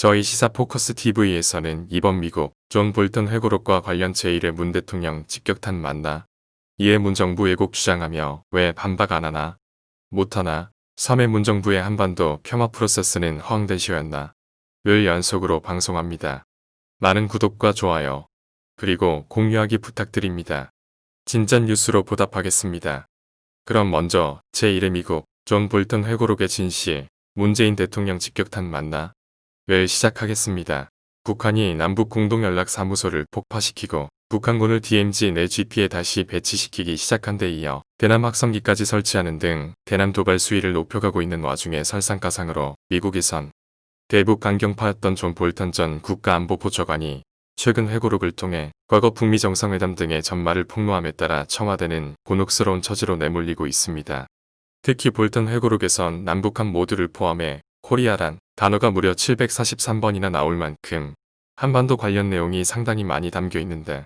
저희 시사 포커스 TV에서는 이번 미국 존 볼턴 회고록과 관련 제1회 문 대통령 직격탄 만나 이에 문정부 왜곡 주장하며 왜 반박 안 하나 못하나 3회 문정부의 한반도 평화 프로세스는 허황된 시였나 를 연속으로 방송합니다. 많은 구독과 좋아요 그리고 공유하기 부탁드립니다. 진짠 뉴스로 보답하겠습니다. 그럼 먼저 제1회 미국 존 볼턴 회고록의 진실 문재인 대통령 직격탄 만나 를 시작하겠습니다. 북한이 남북 공동연락사무소를 폭파시키고 북한군을 DMZ 내 GP에 다시 배치시키기 시작한 데 이어 대남 확성기까지 설치하는 등 대남 도발 수위를 높여가고 있는 와중에 설상가상으로 미국에선 대북 강경파였던 존 볼턴 전 국가안보보좌관이 최근 회고록을 통해 과거 북미 정상회담 등의 전말을 폭로함에 따라 청와대는 곤혹스러운 처지로 내몰리고 있습니다. 특히 볼턴 회고록에선 남북한 모두를 포함해 코리아란 단어가 무려 743번이나 나올 만큼 한반도 관련 내용이 상당히 많이 담겨 있는데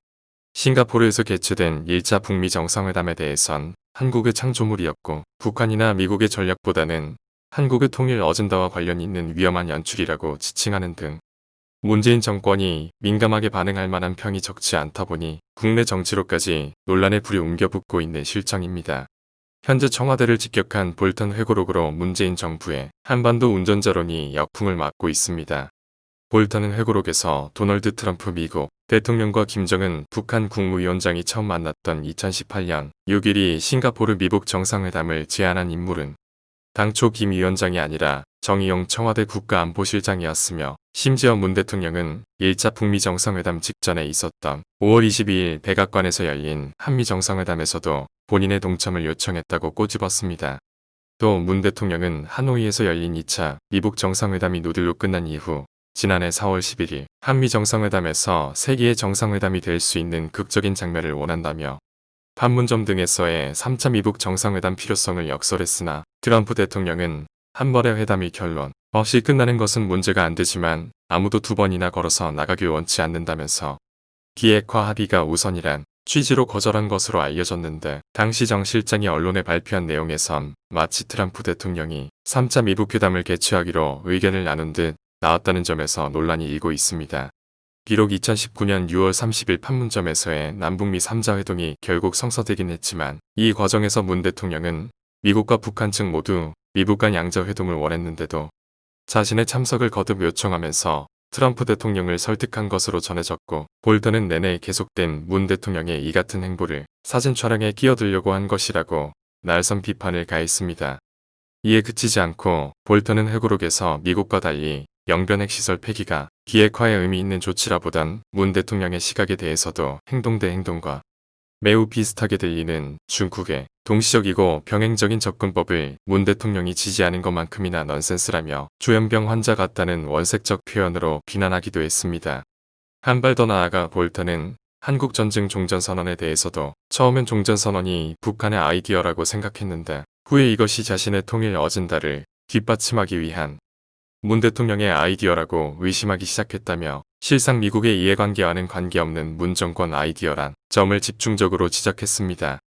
싱가포르에서 개최된 1차 북미 정상회담에 대해선 한국의 창조물이었고 북한이나 미국의 전략보다는 한국의 통일 어젠다와 관련 있는 위험한 연출이라고 지칭하는 등 문재인 정권이 민감하게 반응할 만한 평이 적지 않다 보니 국내 정치로까지 논란의 불이 옮겨붙고 있는 실정입니다. 현재 청와대를 직격한 볼턴 회고록으로 문재인 정부의 한반도 운전자론이 역풍을 맞고 있습니다. 볼턴은 회고록에서 도널드 트럼프 미국 대통령과 김정은 북한 국무위원장이 처음 만났던 2018년 6일이 싱가포르 미북 정상회담을 제안한 인물은 당초 김 위원장이 아니라 정의용 청와대 국가안보실장이었으며 심지어 문 대통령은 1차 북미 정상회담 직전에 있었던 5월 22일 백악관에서 열린 한미 정상회담에서도 본인의 동참을 요청했다고 꼬집었습니다. 또 문 대통령은 하노이에서 열린 2차 미북 정상회담이 노딜로 끝난 이후 지난해 4월 11일 한미 정상회담에서 세계의 정상회담이 될 수 있는 극적인 장면을 원한다며 판문점 등에서의 3차 미북 정상회담 필요성을 역설했으나 트럼프 대통령은 한 번의 회담이 결론 없이 끝나는 것은 문제가 안 되지만 아무도 두 번이나 걸어서 나가길 원치 않는다면서 기획화 합의가 우선이란 취지로 거절한 것으로 알려졌는데 당시 정 실장이 언론에 발표한 내용에선 마치 트럼프 대통령이 3차 미북 회담을 개최하기로 의견을 나눈 듯 나왔다는 점에서 논란이 일고 있습니다. 비록 2019년 6월 30일 판문점에서의 남북미 3자 회동이 결국 성사되긴 했지만 이 과정에서 문 대통령은 미국과 북한 측 모두 미북 간 양자 회동을 원했는데도 자신의 참석을 거듭 요청하면서 트럼프 대통령을 설득한 것으로 전해졌고 볼턴은 내내 계속된 문 대통령의 이 같은 행보를 사진 촬영에 끼어들려고 한 것이라고 날선 비판을 가했습니다. 이에 그치지 않고 볼턴은 회고록에서 미국과 달리 영변 핵시설 폐기가 기획화에 의미 있는 조치라보단 문 대통령의 시각에 대해서도 행동 대 행동과 매우 비슷하게 들리는 중국의 동시적이고 병행적인 접근법을 문 대통령이 지지하는 것만큼이나 넌센스라며 조현병 환자 같다는 원색적 표현으로 비난하기도 했습니다. 한 발 더 나아가 볼턴은 한국전쟁 종전선언에 대해서도 처음엔 종전선언이 북한의 아이디어라고 생각했는데 후에 이것이 자신의 통일 어젠다를 뒷받침하기 위한 문 대통령의 아이디어라고 의심하기 시작했다며 실상 미국의 이해관계와는 관계없는 문 정권 아이디어란 점을 집중적으로 지적했습니다.